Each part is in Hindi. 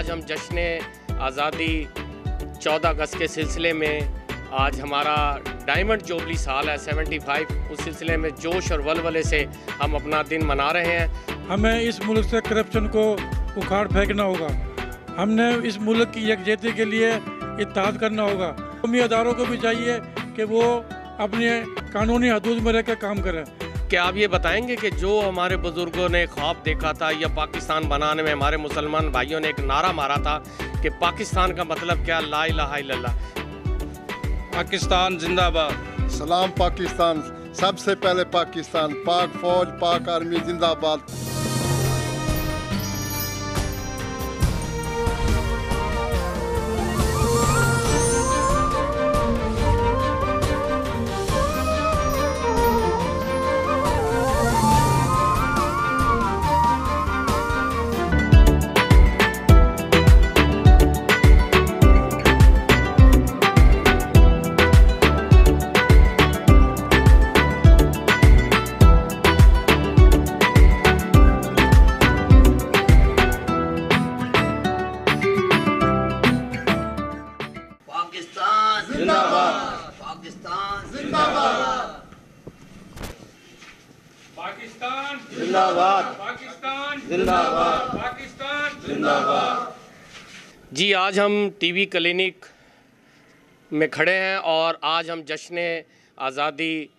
आज हम जश्न आज़ादी 14 अगस्त के सिलसिले में आज हमारा डायमंड जुबली साल है 75। उस सिलसिले में जोश और वलवले से हम अपना दिन मना रहे हैं। हमें इस मुल्क से करप्शन को उखाड़ फेंकना होगा। हमने इस मुल्क की यकजहती के लिए इत्तेहाद करना होगा। कौमी अदारों को भी चाहिए कि वो अपने कानूनी हदूद में रहकर काम करें। क्या आप ये बताएंगे कि जो हमारे बुज़ुर्गों ने ख्वाब देखा था या पाकिस्तान बनाने में हमारे मुसलमान भाइयों ने एक नारा मारा था कि पाकिस्तान का मतलब क्या, ला इलाहा इल्लल्लाह, पाकिस्तान जिंदाबाद, सलाम पाकिस्तान, सबसे पहले पाकिस्तान, पाक फौज, पाक आर्मी जिंदाबाद। पाकिस्तान जिंदाबाद, पाकिस्तान जिंदाबाद, पाकिस्तान जिंदाबाद, पाकिस्तान जिंदाबाद। जी, आज हम टीवी क्लिनिक में खड़े हैं और आज हम जश्न आज़ादी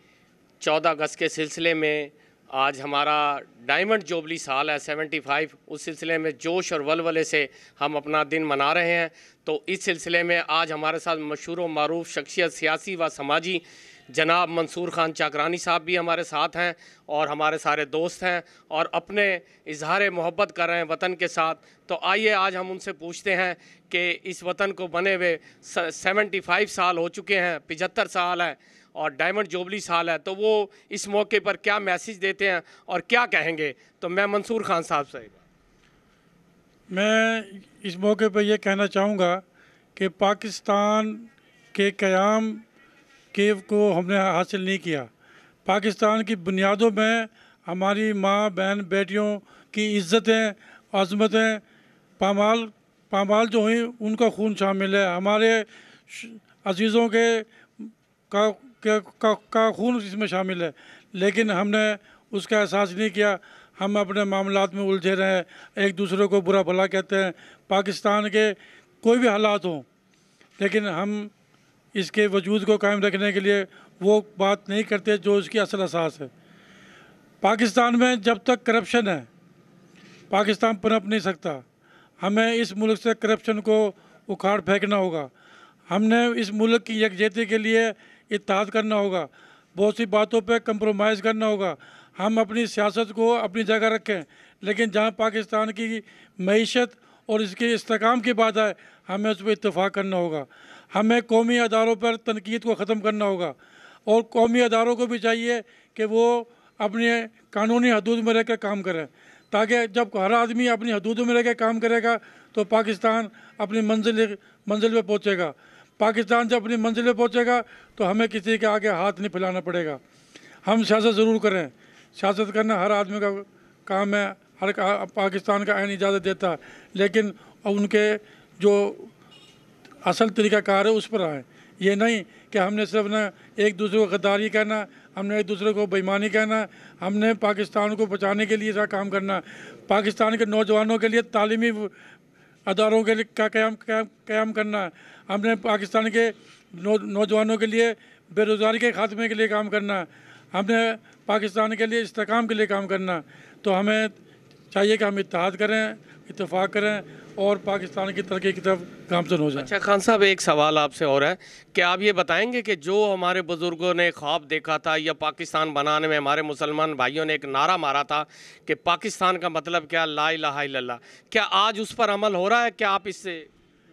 14 अगस्त के सिलसिले में आज हमारा डायमंड जुबली साल है 75। उस सिलसिले में जोश और वलवले से हम अपना दिन मना रहे हैं। तो इस सिलसिले में आज हमारे साथ मशहूर व मारूफ शख्सियत, सियासी व समाजी जनाब मंसूर खान चाकरानी साहब भी हमारे साथ हैं और हमारे सारे दोस्त हैं और अपने इजहार मोहब्बत कर रहे हैं वतन के साथ। तो आइए आज हम उनसे पूछते हैं कि इस वतन को बने हुए 75 साल हो चुके हैं, 75 साल है और डायमंड जुबली साल है, तो वो इस मौके पर क्या मैसेज देते हैं और क्या कहेंगे। तो मैं मंसूर खान साहब से मैं इस मौके पर यह कहना चाहूँगा कि पाकिस्तान के क़याम के को हमने हासिल नहीं किया। पाकिस्तान की बुनियादों में हमारी माँ, बहन, बेटियों की इज़्ज़तें, अज़मतें पामाल जो हुई उनका खून शामिल है। हमारे अजीज़ों का खून इसमें शामिल है, लेकिन हमने उसका एहसास नहीं किया। हम अपने मामलात में उलझे रहे, एक दूसरे को बुरा भला कहते हैं। पाकिस्तान के कोई भी हालात हों, लेकिन हम इसके वजूद को कायम रखने के लिए वो बात नहीं करते जो इसकी असल असास है। पाकिस्तान में जब तक करप्शन है, पाकिस्तान पनप नहीं सकता। हमें इस मुल्क से करप्शन को उखाड़ फेंकना होगा। हमने इस मुल्क की यकजहती के लिए इत्तेहाद करना होगा। बहुत सी बातों पे कंप्रोमाइज़ करना होगा। हम अपनी सियासत को अपनी जगह रखें, लेकिन जहाँ पाकिस्तान की मईशत और इसके इस्तेकाम की बात है, हमें उस पर इत्तेफाक करना होगा। हमें कौमी अदारों पर तनकीद को ख़त्म करना होगा और कौमी अदारों को भी चाहिए कि वो अपने कानूनी हदूद में रहकर काम करें, ताकि जब हर आदमी अपनी हदूदों में रहकर काम करेगा तो पाकिस्तान अपनी मंजिल पर पहुँचेगा। पाकिस्तान जब अपनी मंजिल पर पहुँचेगा तो हमें किसी के आगे हाथ नहीं फैलाना पड़ेगा। हम सियासत ज़रूर करें, सियासत करना हर आदमी का काम है, हर पाकिस्तान का आइन इजाज़त देता है, लेकिन उनके जो असल तरीक़ाकार है उस पर आए। ये नहीं कि हमने सिर्फ ना एक दूसरे को गद्दारी कहना, हमने एक दूसरे को बेईमानी कहना। हमने पाकिस्तान को बचाने के लिए ऐसा काम करना। पाकिस्तान के नौजवानों के लिए तालीमी अदारों के लिए क़याम करना। हमने पाकिस्तान के नौजवानों के लिए बेरोज़गारी के ख़ात्मे के लिए काम करना। हमने पाकिस्तान के लिए इस्तेकाम के लिए काम करना। तो हमें चाहिए कि हम इत्तेहाद करें, इत्तेफाक करें और पाकिस्तान की तरक्की की तरफ गामज़न हो जाए। अच्छा खान साहब, एक सवाल आपसे और है कि आप ये बताएंगे कि जो हमारे बुज़ुर्गों ने ख्वाब देखा था या पाकिस्तान बनाने में हमारे मुसलमान भाइयों ने एक नारा मारा था कि पाकिस्तान का मतलब क्या, ला इलाहा इल्लल्लाह, क्या आज उस पर अमल हो रहा है? क्या आप इससे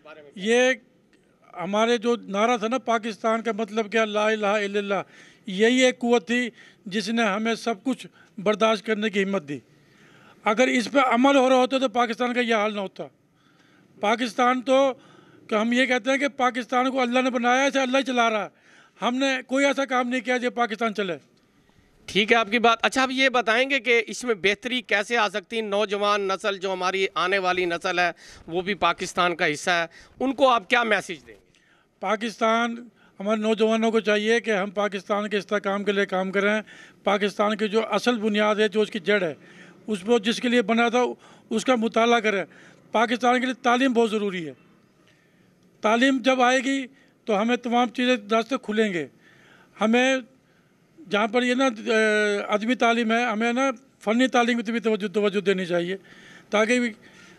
बारे में? ये हमारे जो नारा था ना, पाकिस्तान का मतलब क्या, ला इलाहा इल्लल्लाह, यही एक कुव्वत थी जिसने हमें सब कुछ बर्दाश्त करने की हिम्मत दी। अगर इस पर अमल हो रहा होता तो पाकिस्तान का यह हाल ना होता। पाकिस्तान तो कि हम ये कहते हैं कि पाकिस्तान को अल्लाह ने बनाया है, इसे अल्लाह ही चला रहा है। हमने कोई ऐसा काम नहीं किया जो पाकिस्तान चले। ठीक है आपकी बात। अच्छा, आप ये बताएंगे कि इसमें बेहतरी कैसे आ सकती है? नौजवान नस्ल जो हमारी आने वाली नस्ल है वो भी पाकिस्तान का हिस्सा है, उनको आप क्या मैसेज देंगे? पाकिस्तान, हमारे नौजवानों को चाहिए कि हम पाकिस्तान के इस्तेहकाम के लिए काम करें। पाकिस्तान की जो असल बुनियाद है, जो उसकी जड़ है, उस पर जिसके लिए बना था उसका मुताला करें। पाकिस्तान के लिए तालीम बहुत ज़रूरी है। तालीम जब आएगी तो हमें तमाम चीज़ें रास्ते खुलेंगे। हमें जहाँ पर ये ना अदबी तालीम है, हमें ना फ़नी तालीम की भी तवज्जो देनी चाहिए, ताकि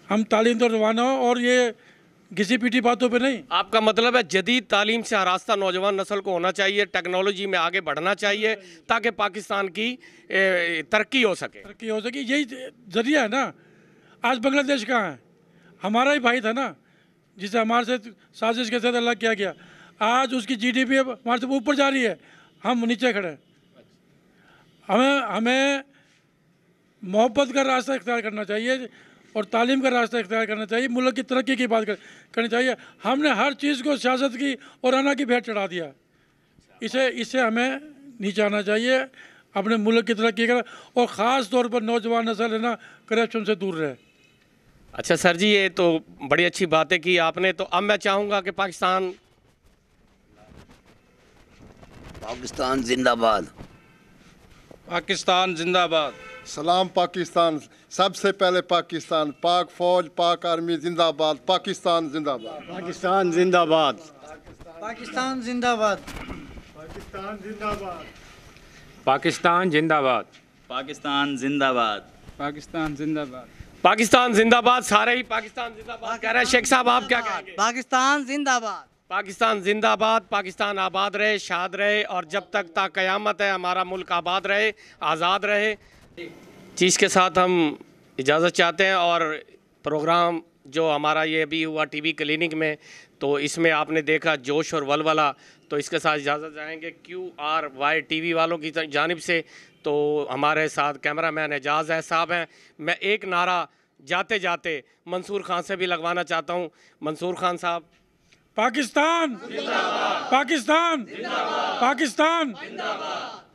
हम तालीम तो रवाना हो और ये घिसी पीटी बातों पे नहीं। आपका मतलब है जदीद तालीम से आरास्ता नौजवान नस्ल को होना चाहिए, टेक्नोलॉजी में आगे बढ़ना चाहिए ताकि पाकिस्तान की तरक्की हो सके। तरक्की हो सके, यही ज़रिया है ना। आज बांग्लादेश कहाँ है? हमारा ही भाई था ना, जिसे हमारे से साजिश के साथ अलग किया गया। आज उसकी जीडीपी हमारे से ऊपर जा रही है, हम नीचे खड़े हैं। हमें मोहब्बत का रास्ता इख्तियार करना चाहिए और तालीम का रास्ता इख्तियार करना चाहिए। मुल्क की तरक्की की बात करनी चाहिए। हमने हर चीज़ को सियासत की और अना की भेंट चढ़ा दिया। इससे हमें नीचे आना चाहिए, अपने मुल्क की तरक्की कर, और ख़ास तौर पर नौजवान नस्ल है ना, करप्शन से दूर रहे। अच्छा सर जी, ये तो बड़ी अच्छी बातें की आपने। तो अब मैं चाहूँगा कि पाकिस्तान जिंदाबाद। पाकिस्तान जिंदाबाद। सलाम पाकिस्तान, सबसे पहले पाकिस्तान, पाक फौज, पाक आर्मी जिंदाबाद, पाकिस्तान जिंदाबाद। पाकिस्तान जिंदाबाद। पाकिस्तान जिंदाबाद। पाकिस्तान जिंदाबाद। पाकिस्तान जिंदाबाद। पाकिस्तान जिंदाबाद। पाकिस्तान जिंदाबाद। पाकिस्तान जिंदाबाद, सारे ही पाकिस्तान जिंदाबाद कह रहे हैं। शेख साहब आप क्या कहेंगे? पाकिस्तान जिंदाबाद। पाकिस्तान जिंदाबाद, पाकिस्तान आबाद रहे, शाद रहे, और जब तक ता क़यामत है हमारा मुल्क आबाद रहे, आज़ाद रहे। चीज़ के साथ हम इजाज़त चाहते हैं। और प्रोग्राम जो हमारा ये अभी हुआ टीवी क्लिनिक में, तो इसमें आपने देखा जोश और वलवला, तो इसके साथ इजाज़त चाहेंगे QRY टीवी वालों की जानिब से। तो हमारे साथ कैमरामैन एजाज़ है साहब हैं। मैं एक नारा जाते जाते मंसूर खान से भी लगवाना चाहता हूँ। मंसूर खान साहब। पाकिस्तान जिंदाबाद। पाकिस्तान जिंदाबाद। पाकिस्तान जिंदाबाद।